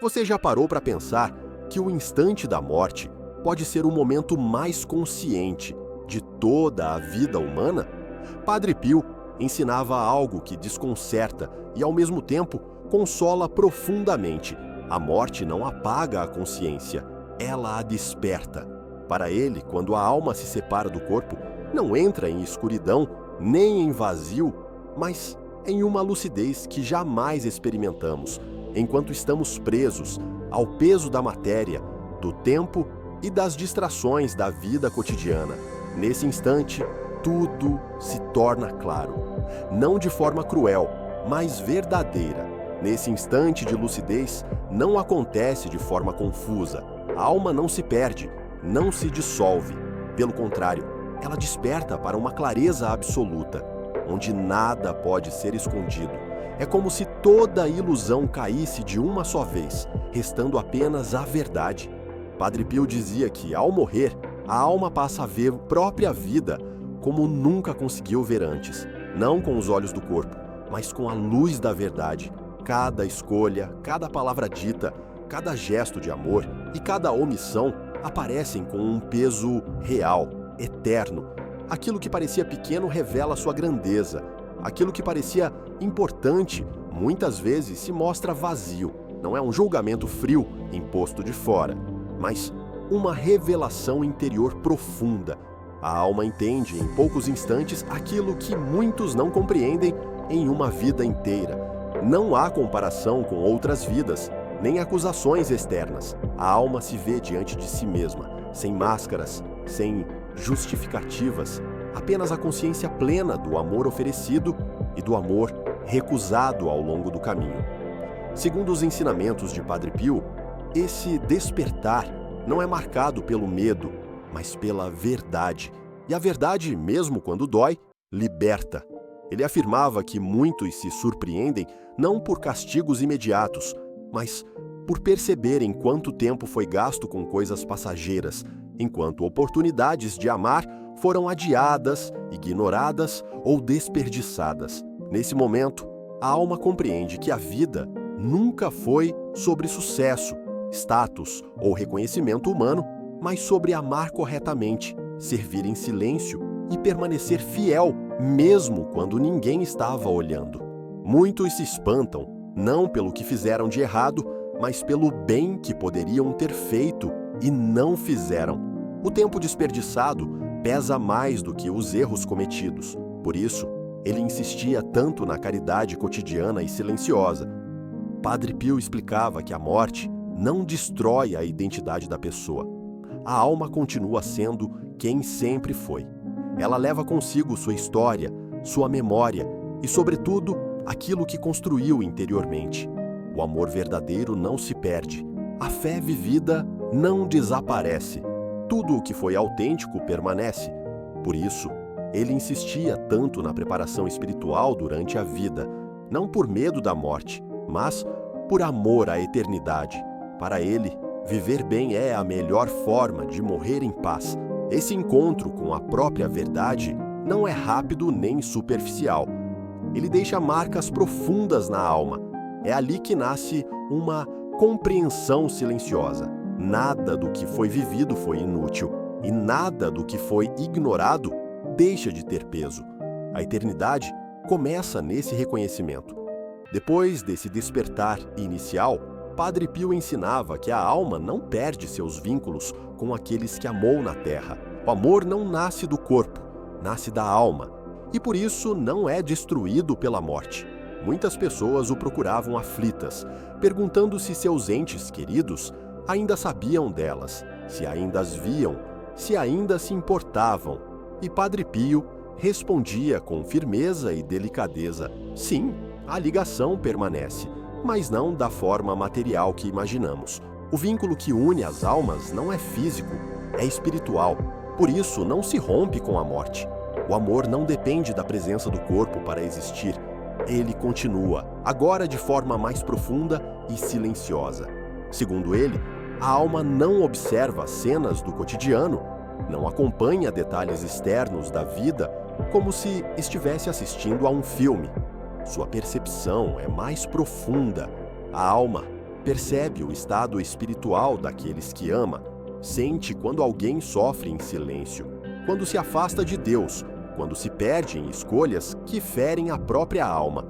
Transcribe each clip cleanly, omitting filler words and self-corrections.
Você já parou para pensar que o instante da morte pode ser o momento mais consciente de toda a vida humana? Padre Pio ensinava algo que desconcerta e, ao mesmo tempo, consola profundamente. A morte não apaga a consciência, ela a desperta. Para ele, quando a alma se separa do corpo, não entra em escuridão nem em vazio, mas em uma lucidez que jamais experimentamos, enquanto estamos presos ao peso da matéria, do tempo e das distrações da vida cotidiana. Nesse instante, tudo se torna claro. Não de forma cruel, mas verdadeira. Nesse instante de lucidez, não acontece de forma confusa. A alma não se perde, não se dissolve. Pelo contrário, ela desperta para uma clareza absoluta, onde nada pode ser escondido. É como se toda a ilusão caísse de uma só vez, restando apenas a verdade. Padre Pio dizia que, ao morrer, a alma passa a ver a própria vida como nunca conseguiu ver antes, não com os olhos do corpo, mas com a luz da verdade. Cada escolha, cada palavra dita, cada gesto de amor e cada omissão aparecem com um peso real, eterno. Aquilo que parecia pequeno revela sua grandeza. Aquilo que parecia importante, muitas vezes se mostra vazio. Não é um julgamento frio imposto de fora, mas uma revelação interior profunda. A alma entende em poucos instantes aquilo que muitos não compreendem em uma vida inteira. Não há comparação com outras vidas, nem acusações externas. A alma se vê diante de si mesma, sem máscaras, sem justificativas, apenas a consciência plena do amor oferecido e do amor recusado ao longo do caminho. Segundo os ensinamentos de Padre Pio, esse despertar não é marcado pelo medo, mas pela verdade. E a verdade, mesmo quando dói, liberta. Ele afirmava que muitos se surpreendem não por castigos imediatos, mas por perceberem quanto tempo foi gasto com coisas passageiras, enquanto oportunidades de amar foram adiadas, ignoradas ou desperdiçadas. Nesse momento, a alma compreende que a vida nunca foi sobre sucesso, status ou reconhecimento humano, mas sobre amar corretamente, servir em silêncio e permanecer fiel, mesmo quando ninguém estava olhando. Muitos se espantam, não pelo que fizeram de errado, mas pelo bem que poderiam ter feito e não fizeram. O tempo desperdiçado pesa mais do que os erros cometidos. Por isso, ele insistia tanto na caridade cotidiana e silenciosa. Padre Pio explicava que a morte não destrói a identidade da pessoa. A alma continua sendo quem sempre foi. Ela leva consigo sua história, sua memória e, sobretudo, aquilo que construiu interiormente. O amor verdadeiro não se perde. A fé vivida não desaparece. Tudo o que foi autêntico permanece. Por isso, ele insistia tanto na preparação espiritual durante a vida, não por medo da morte, mas por amor à eternidade. Para ele, viver bem é a melhor forma de morrer em paz. Esse encontro com a própria verdade não é rápido nem superficial. Ele deixa marcas profundas na alma. É ali que nasce uma compreensão silenciosa. Nada do que foi vivido foi inútil, e nada do que foi ignorado deixa de ter peso. A eternidade começa nesse reconhecimento. Depois desse despertar inicial, Padre Pio ensinava que a alma não perde seus vínculos com aqueles que amou na terra. O amor não nasce do corpo, nasce da alma, e por isso não é destruído pela morte. Muitas pessoas o procuravam aflitas, perguntando se seus entes queridos ainda sabiam delas, se ainda as viam, se ainda se importavam. E Padre Pio respondia com firmeza e delicadeza: sim, a ligação permanece, mas não da forma material que imaginamos. O vínculo que une as almas não é físico, é espiritual. Por isso, não se rompe com a morte. O amor não depende da presença do corpo para existir. Ele continua, agora de forma mais profunda e silenciosa. Segundo ele, a alma não observa cenas do cotidiano, não acompanha detalhes externos da vida como se estivesse assistindo a um filme. Sua percepção é mais profunda. A alma percebe o estado espiritual daqueles que ama, sente quando alguém sofre em silêncio, quando se afasta de Deus, quando se perde em escolhas que ferem a própria alma.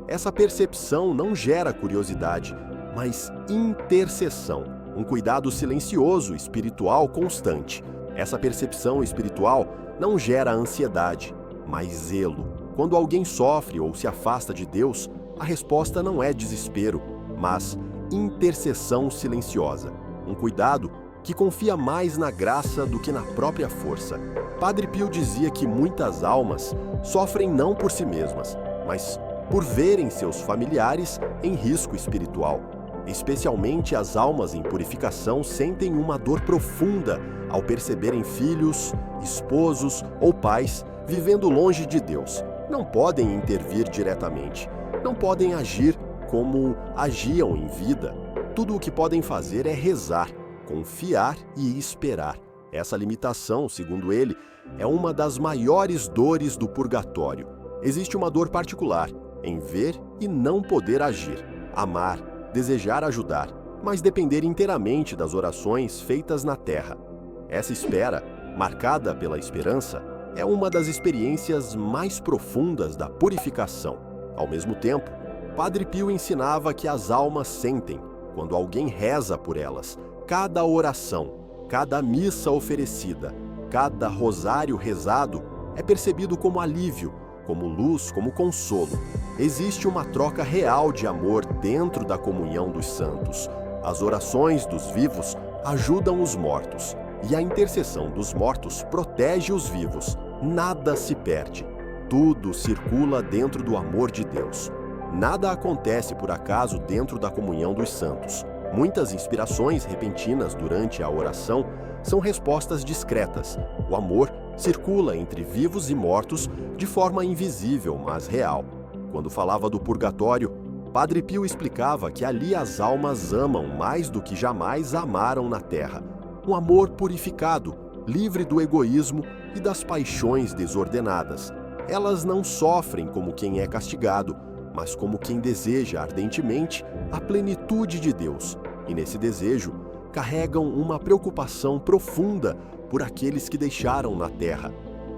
Essa percepção não gera curiosidade, mas intercessão, um cuidado silencioso espiritual constante. Essa percepção espiritual não gera ansiedade, mas zelo. Quando alguém sofre ou se afasta de Deus, a resposta não é desespero, mas intercessão silenciosa. Um cuidado que confia mais na graça do que na própria força. Padre Pio dizia que muitas almas sofrem não por si mesmas, mas por verem seus familiares em risco espiritual. Especialmente as almas em purificação sentem uma dor profunda ao perceberem filhos, esposos ou pais vivendo longe de Deus. Não podem intervir diretamente, não podem agir como agiam em vida. Tudo o que podem fazer é rezar, confiar e esperar. Essa limitação, segundo ele, é uma das maiores dores do purgatório. Existe uma dor particular em ver e não poder agir, amar, desejar ajudar, mas depender inteiramente das orações feitas na terra. Essa espera, marcada pela esperança, é uma das experiências mais profundas da purificação. Ao mesmo tempo, Padre Pio ensinava que as almas sentem quando alguém reza por elas. Cada oração, cada missa oferecida, cada rosário rezado é percebido como alívio, como luz, como consolo. Existe uma troca real de amor dentro da comunhão dos santos. As orações dos vivos ajudam os mortos, e a intercessão dos mortos protege os vivos. Nada se perde. Tudo circula dentro do amor de Deus. Nada acontece por acaso dentro da comunhão dos santos. Muitas inspirações repentinas durante a oração são respostas discretas. O amor circula entre vivos e mortos de forma invisível, mas real. Quando falava do purgatório, Padre Pio explicava que ali as almas amam mais do que jamais amaram na terra. Um amor purificado, livre do egoísmo e das paixões desordenadas. Elas não sofrem como quem é castigado, mas como quem deseja ardentemente a plenitude de Deus. E nesse desejo, carregam uma preocupação profunda por aqueles que deixaram na terra.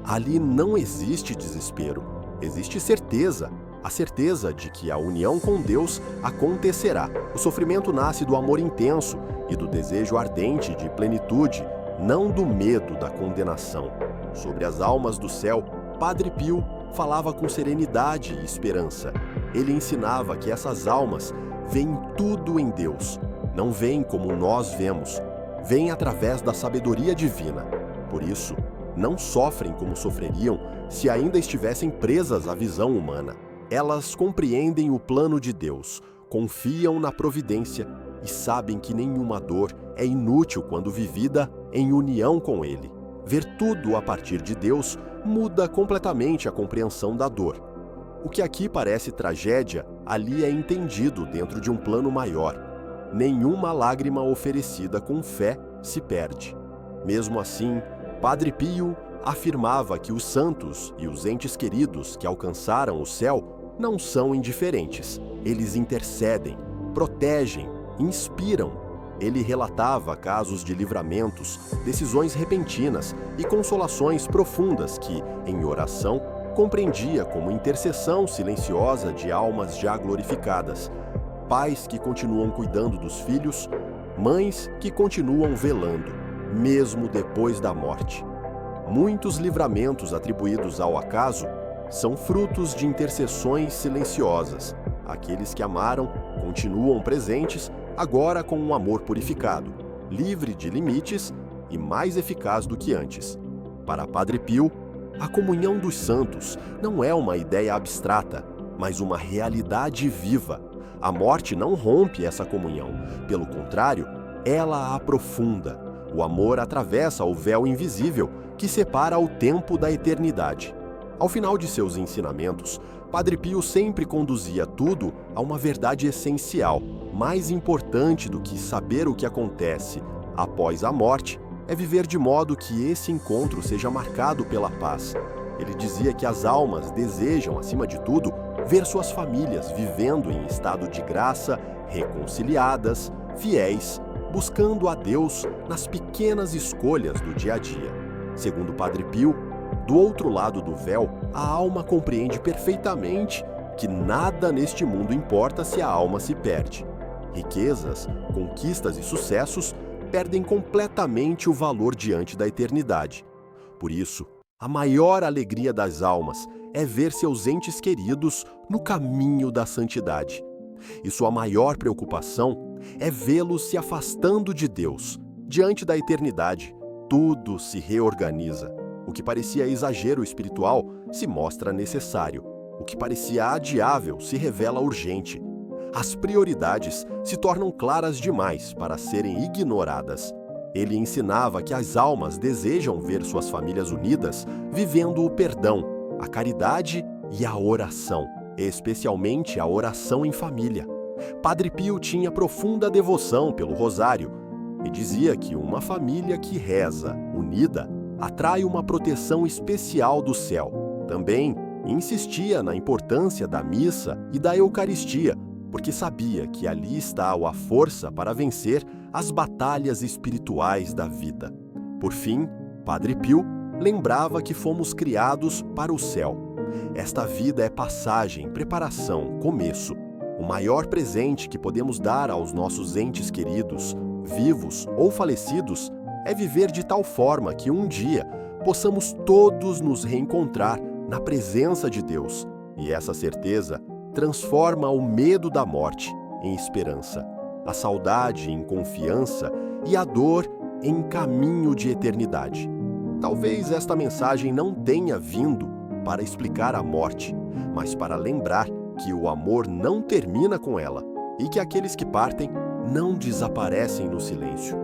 Ali não existe desespero, existe certeza, a certeza de que a união com Deus acontecerá. O sofrimento nasce do amor intenso e do desejo ardente de plenitude, não do medo da condenação. Sobre as almas do céu, Padre Pio falava com serenidade e esperança. Ele ensinava que essas almas veem tudo em Deus. Não veem como nós vemos, veem através da sabedoria divina. Por isso, não sofrem como sofreriam se ainda estivessem presas à visão humana. Elas compreendem o plano de Deus, confiam na providência e sabem que nenhuma dor é inútil quando vivida em união com Ele. Ver tudo a partir de Deus muda completamente a compreensão da dor. O que aqui parece tragédia, ali é entendido dentro de um plano maior. Nenhuma lágrima oferecida com fé se perde. Mesmo assim, Padre Pio afirmava que os santos e os entes queridos que alcançaram o céu não são indiferentes. Eles intercedem, protegem, inspiram. Ele relatava casos de livramentos, decisões repentinas e consolações profundas que, em oração, compreendia como intercessão silenciosa de almas já glorificadas. Pais que continuam cuidando dos filhos, mães que continuam velando, mesmo depois da morte. Muitos livramentos atribuídos ao acaso são frutos de intercessões silenciosas. Aqueles que amaram continuam presentes, agora com um amor purificado, livre de limites e mais eficaz do que antes. Para Padre Pio, a comunhão dos santos não é uma ideia abstrata, mas uma realidade viva. A morte não rompe essa comunhão, pelo contrário, ela a aprofunda. O amor atravessa o véu invisível que separa o tempo da eternidade. Ao final de seus ensinamentos, Padre Pio sempre conduzia tudo a uma verdade essencial. Mais importante do que saber o que acontece após a morte é viver de modo que esse encontro seja marcado pela paz. Ele dizia que as almas desejam, acima de tudo, ver suas famílias vivendo em estado de graça, reconciliadas, fiéis, buscando a Deus nas pequenas escolhas do dia a dia. Segundo Padre Pio, do outro lado do véu, a alma compreende perfeitamente que nada neste mundo importa se a alma se perde. Riquezas, conquistas e sucessos perdem completamente o valor diante da eternidade. Por isso, a maior alegria das almas é ver seus entes queridos no caminho da santidade. E sua maior preocupação é vê-los se afastando de Deus. Diante da eternidade, tudo se reorganiza. O que parecia exagero espiritual se mostra necessário. O que parecia adiável se revela urgente. As prioridades se tornam claras demais para serem ignoradas. Ele ensinava que as almas desejam ver suas famílias unidas, vivendo o perdão, a caridade e a oração, especialmente a oração em família. Padre Pio tinha profunda devoção pelo rosário e dizia que uma família que reza, unida, atrai uma proteção especial do céu. Também insistia na importância da missa e da Eucaristia, porque sabia que ali estava a força para vencer as batalhas espirituais da vida. Por fim, Padre Pio lembrava que fomos criados para o céu. Esta vida é passagem, preparação, começo. O maior presente que podemos dar aos nossos entes queridos, vivos ou falecidos, é viver de tal forma que um dia possamos todos nos reencontrar na presença de Deus. E essa certeza transforma o medo da morte em esperança, a saudade em confiança e a dor em caminho de eternidade. Talvez esta mensagem não tenha vindo para explicar a morte, mas para lembrar que o amor não termina com ela e que aqueles que partem não desaparecem no silêncio.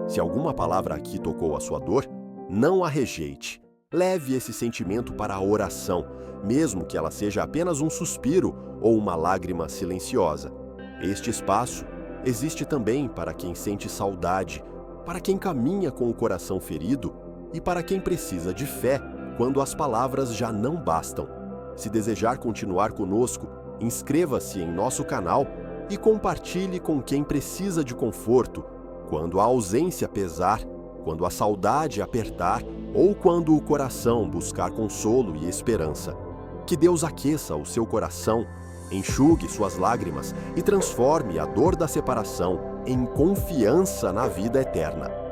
Se alguma palavra aqui tocou a sua dor, não a rejeite. Leve esse sentimento para a oração, mesmo que ela seja apenas um suspiro ou uma lágrima silenciosa. Este espaço existe também para quem sente saudade, para quem caminha com o coração ferido e para quem precisa de fé quando as palavras já não bastam. Se desejar continuar conosco, inscreva-se em nosso canal e compartilhe com quem precisa de conforto, quando a ausência pesar, quando a saudade apertar ou quando o coração buscar consolo e esperança. Que Deus aqueça o seu coração, enxugue suas lágrimas e transforme a dor da separação em confiança na vida eterna.